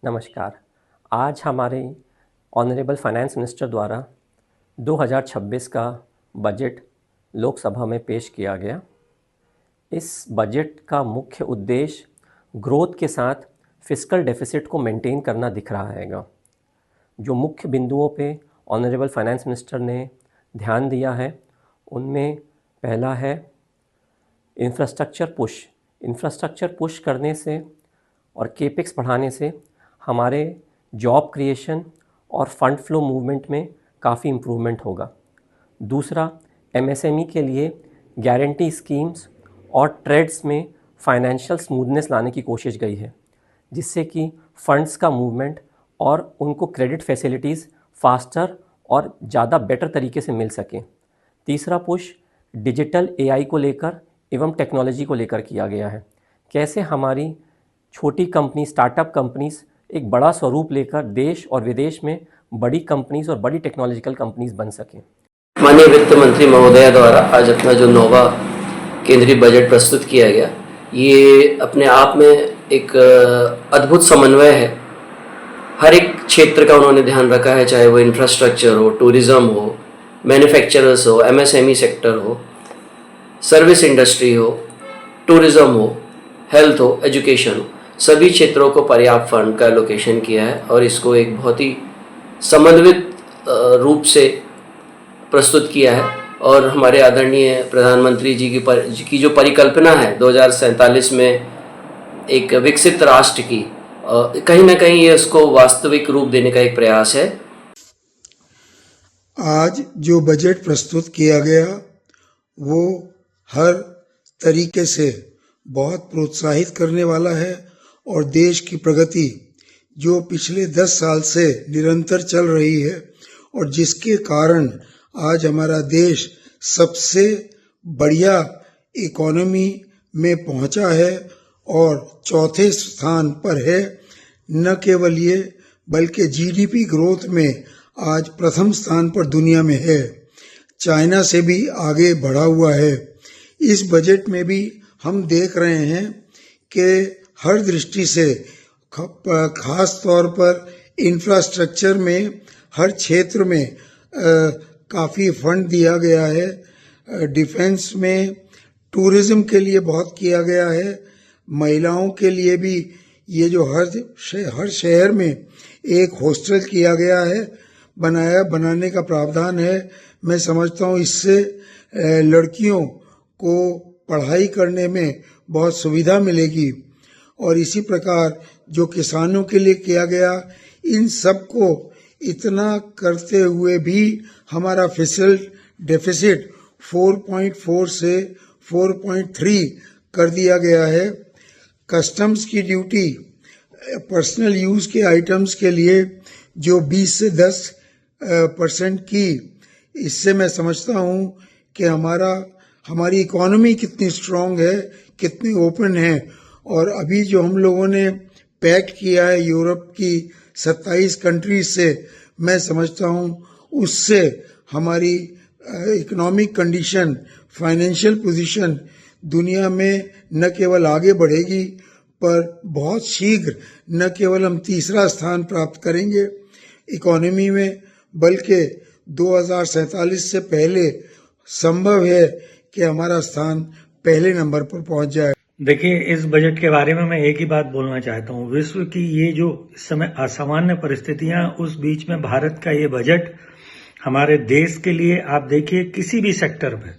नमस्कार। आज हमारे ऑनरेबल फाइनेंस मिनिस्टर द्वारा 2026 का बजट लोकसभा में पेश किया गया। इस बजट का मुख्य उद्देश्य ग्रोथ के साथ फिस्कल डेफिसिट को मेंटेन करना दिख रहा हैगा। जो मुख्य बिंदुओं पे ऑनरेबल फाइनेंस मिनिस्टर ने ध्यान दिया है, उनमें पहला है इंफ्रास्ट्रक्चर पुश करने से और केपेक्स बढ़ाने से हमारे जॉब क्रिएशन और फंड फ्लो मूवमेंट में काफ़ी इम्प्रूवमेंट होगा। दूसरा, एमएसएमई के लिए गारंटी स्कीम्स और ट्रेड्स में फाइनेंशियल स्मूथनेस लाने की कोशिश गई है, जिससे कि फंड्स का मूवमेंट और उनको क्रेडिट फैसिलिटीज़ फास्टर और ज़्यादा बेटर तरीके से मिल सकें। तीसरा पुश डिजिटल एआई को लेकर एवं टेक्नोलॉजी को लेकर किया गया है। कैसे हमारी छोटी कंपनी, स्टार्टअप कंपनीज एक बड़ा स्वरूप लेकर देश और विदेश में बड़ी कंपनीज और बड़ी टेक्नोलॉजिकल कंपनीज बन सकें। माननीय वित्त मंत्री महोदया द्वारा आज अपना जो 9वां केंद्रीय बजट प्रस्तुत किया गया, ये अपने आप में एक अद्भुत समन्वय है। हर एक क्षेत्र का उन्होंने ध्यान रखा है, चाहे वो इंफ्रास्ट्रक्चर हो, टूरिज्म हो, मैन्युफैक्चरर्स हो, एमएसएमई सेक्टर हो, सर्विस इंडस्ट्री हो, टूरिज्म हो, हेल्थ हो, एजुकेशन हो, सभी क्षेत्रों को पर्याप्त फंड का एलोकेशन किया है और इसको एक बहुत ही समन्वित रूप से प्रस्तुत किया है। और हमारे आदरणीय प्रधानमंत्री जी की जो परिकल्पना है 2047 में एक विकसित राष्ट्र की, कहीं ना कहीं ये इसको वास्तविक रूप देने का एक प्रयास है। आज जो बजट प्रस्तुत किया गया वो हर तरीके से बहुत प्रोत्साहित करने वाला है और देश की प्रगति जो पिछले 10 साल से निरंतर चल रही है और जिसके कारण आज हमारा देश सबसे बढ़िया इकोनॉमी में पहुंचा है और चौथे स्थान पर है। न केवल ये बल्कि जीडीपी ग्रोथ में आज प्रथम स्थान पर दुनिया में है, चाइना से भी आगे बढ़ा हुआ है। इस बजट में भी हम देख रहे हैं कि हर दृष्टि से खास तौर पर इंफ्रास्ट्रक्चर में हर क्षेत्र में काफ़ी फंड दिया गया है। डिफेंस में, टूरिज्म के लिए बहुत किया गया है। महिलाओं के लिए भी ये जो हर शहर में एक हॉस्टल किया गया है, बनाने का प्रावधान है। मैं समझता हूँ इससे लड़कियों को पढ़ाई करने में बहुत सुविधा मिलेगी। और इसी प्रकार जो किसानों के लिए किया गया, इन सब को इतना करते हुए भी हमारा फिस्कल डेफिसिट 4.4 से 4.3 कर दिया गया है। कस्टम्स की ड्यूटी पर्सनल यूज के आइटम्स के लिए जो 20 से 10% की, इससे मैं समझता हूँ कि हमारी इकोनॉमी कितनी स्ट्रांग है, कितनी ओपन है। और अभी जो हम लोगों ने पैक्ट किया है यूरोप की 27 कंट्रीज से, मैं समझता हूँ उससे हमारी इकोनॉमिक कंडीशन, फाइनेंशियल पोजीशन दुनिया में न केवल आगे बढ़ेगी पर बहुत शीघ्र न केवल हम तीसरा स्थान प्राप्त करेंगे इकोनॉमी में, बल्कि 2047 से पहले संभव है कि हमारा स्थान पहले नंबर पर पहुंच जाए। देखिए, इस बजट के बारे में मैं एक ही बात बोलना चाहता हूँ। विश्व की ये जो इस समय असामान्य परिस्थितियां, उस बीच में भारत का ये बजट हमारे देश के लिए, आप देखिए किसी भी सेक्टर में,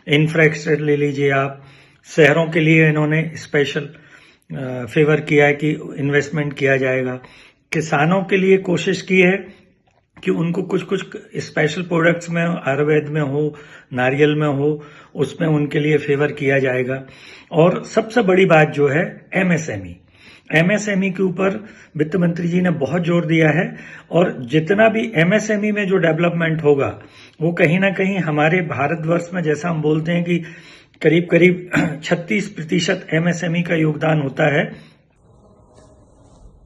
इंफ्रास्ट्रक्चर ले लीजिए आप, शहरों के लिए इन्होंने स्पेशल फेवर किया है कि इन्वेस्टमेंट किया जाएगा। किसानों के लिए कोशिश की है कि उनको कुछ कुछ स्पेशल प्रोडक्ट्स में, आयुर्वेद में हो, नारियल में हो, उसमें उनके लिए फेवर किया जाएगा। और सबसे बड़ी बात जो है एमएसएमई के ऊपर वित्त मंत्री जी ने बहुत जोर दिया है। और जितना भी एमएसएमई में जो डेवलपमेंट होगा वो कहीं ना कहीं हमारे भारतवर्ष में, जैसा हम बोलते हैं कि करीब करीब 36% एमएसएमई का योगदान होता है।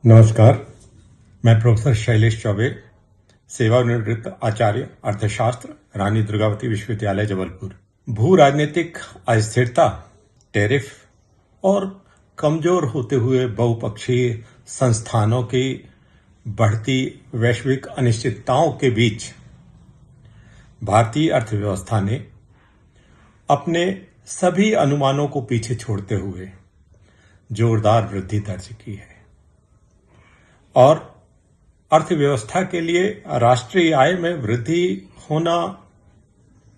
नमस्कार, मैं प्रोफेसर शैलेश चौबे, सेवानिवृत्त आचार्य अर्थशास्त्र, रानी दुर्गावती विश्वविद्यालय जबलपुर। भू राजनीतिक अस्थिरता, टैरिफ और कमजोर होते हुए बहुपक्षीय संस्थानों की बढ़ती वैश्विक अनिश्चितताओं के बीच भारतीय अर्थव्यवस्था ने अपने सभी अनुमानों को पीछे छोड़ते हुए जोरदार वृद्धि दर्ज की है और अर्थव्यवस्था के लिए राष्ट्रीय आय में वृद्धि होना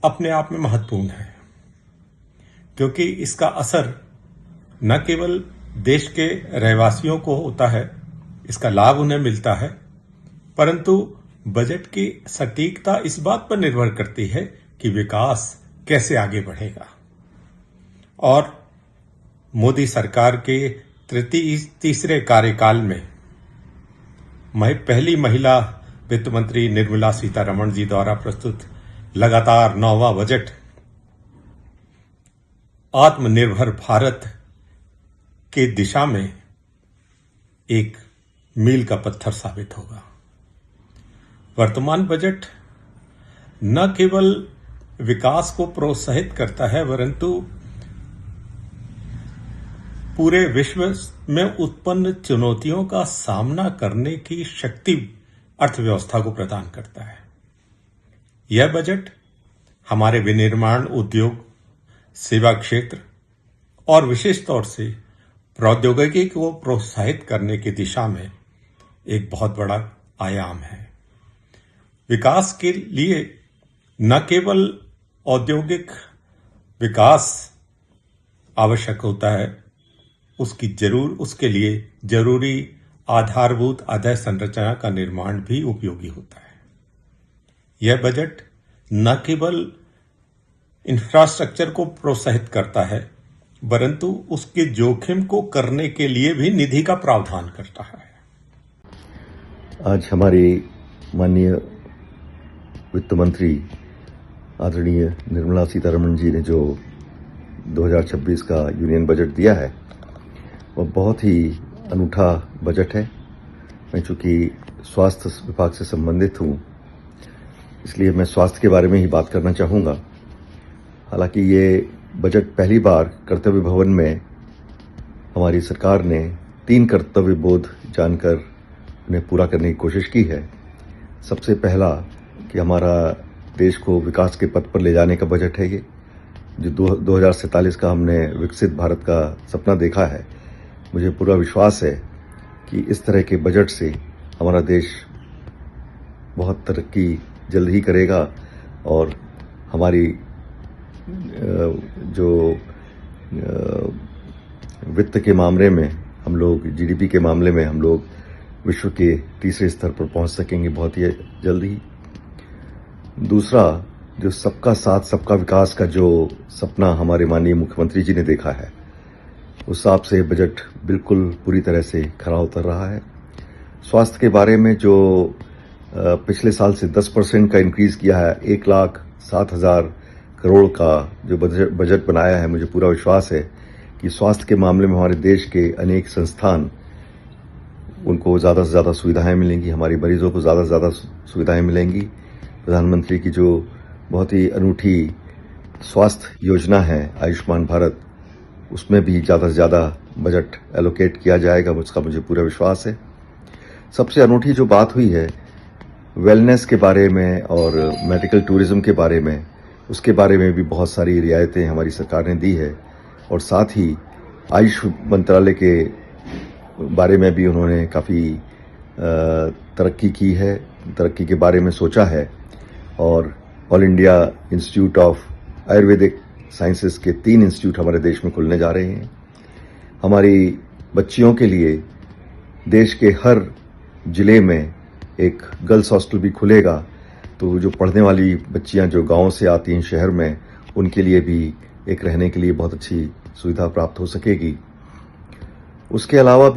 अपने आप में महत्वपूर्ण है, क्योंकि इसका असर न केवल देश के रहवासियों को होता है, इसका लाभ उन्हें मिलता है, परंतु बजट की सटीकता इस बात पर निर्भर करती है कि विकास कैसे आगे बढ़ेगा। और मोदी सरकार के तीसरे कार्यकाल में पहली महिला वित्त मंत्री निर्मला सीतारमण जी द्वारा प्रस्तुत लगातार 9वां बजट आत्मनिर्भर भारत की दिशा में एक मील का पत्थर साबित होगा। वर्तमान बजट न केवल विकास को प्रोत्साहित करता है, परंतु पूरे विश्व में उत्पन्न चुनौतियों का सामना करने की शक्ति अर्थव्यवस्था को प्रदान करता है। यह बजट हमारे विनिर्माण उद्योग, सेवा क्षेत्र और विशेष तौर से प्रौद्योगिकी को प्रोत्साहित करने की दिशा में एक बहुत बड़ा आयाम है। विकास के लिए न केवल औद्योगिक विकास आवश्यक होता है, उसके लिए जरूरी आधारभूत आधार संरचना का निर्माण भी उपयोगी होता है। यह बजट न केवल इंफ्रास्ट्रक्चर को प्रोत्साहित करता है, परंतु उसके जोखिम को करने के लिए भी निधि का प्रावधान करता है। आज हमारी माननीय वित्त मंत्री आदरणीय निर्मला सीतारमण जी ने जो 2026 का यूनियन बजट दिया है, वह बहुत ही अनूठा बजट है। मैं चूंकि स्वास्थ्य विभाग से संबंधित हूं, इसलिए मैं स्वास्थ्य के बारे में ही बात करना चाहूँगा। हालांकि ये बजट पहली बार कर्तव्य भवन में हमारी सरकार ने 3 कर्तव्य बोध जानकर उन्हें पूरा करने की कोशिश की है। सबसे पहला कि हमारा देश को विकास के पथ पर ले जाने का बजट है। ये जो 2047 का हमने विकसित भारत का सपना देखा है, मुझे पूरा विश्वास है कि इस तरह के बजट से हमारा देश बहुत तरक्की जल्द ही करेगा और हमारी जो वित्त के मामले में हम लोग, जीडीपी के मामले में हम लोग विश्व के तीसरे स्तर पर पहुंच सकेंगे बहुत ही जल्द ही। दूसरा, जो सबका साथ सबका विकास का जो सपना हमारे माननीय मुख्यमंत्री जी ने देखा है, उस हिसाब से बजट बिल्कुल पूरी तरह से खरा उतर रहा है। स्वास्थ्य के बारे में जो पिछले साल से 10% का इंक्रीज किया है, 1,07,000 करोड़ का जो बजट बनाया है, मुझे पूरा विश्वास है कि स्वास्थ्य के मामले में हमारे देश के अनेक संस्थान, उनको ज़्यादा से ज़्यादा सुविधाएं मिलेंगी, हमारी मरीजों को ज़्यादा से ज़्यादा सुविधाएं मिलेंगी। प्रधानमंत्री की जो बहुत ही अनूठी स्वास्थ्य योजना है आयुष्मान भारत, उसमें भी ज़्यादा से ज़्यादा बजट एलोकेट किया जाएगा, उसका मुझे पूरा विश्वास है। सबसे अनूठी जो बात हुई है वेलनेस के बारे में और मेडिकल टूरिज्म के बारे में, उसके बारे में भी बहुत सारी रियायतें हमारी सरकार ने दी है और साथ ही आयुष मंत्रालय के बारे में भी उन्होंने काफ़ी तरक्की की है, तरक्की के बारे में सोचा है और all India institute of Ayurvedic sciences के 3 इंस्टीट्यूट हमारे देश में खुलने जा रहे हैं। हमारी बच्चियों के लिए देश के हर जिले में एक गर्ल्स हॉस्टल भी खुलेगा, तो जो पढ़ने वाली बच्चियां जो गांव से आती हैं शहर में, उनके लिए भी एक रहने के लिए बहुत अच्छी सुविधा प्राप्त हो सकेगी। उसके अलावा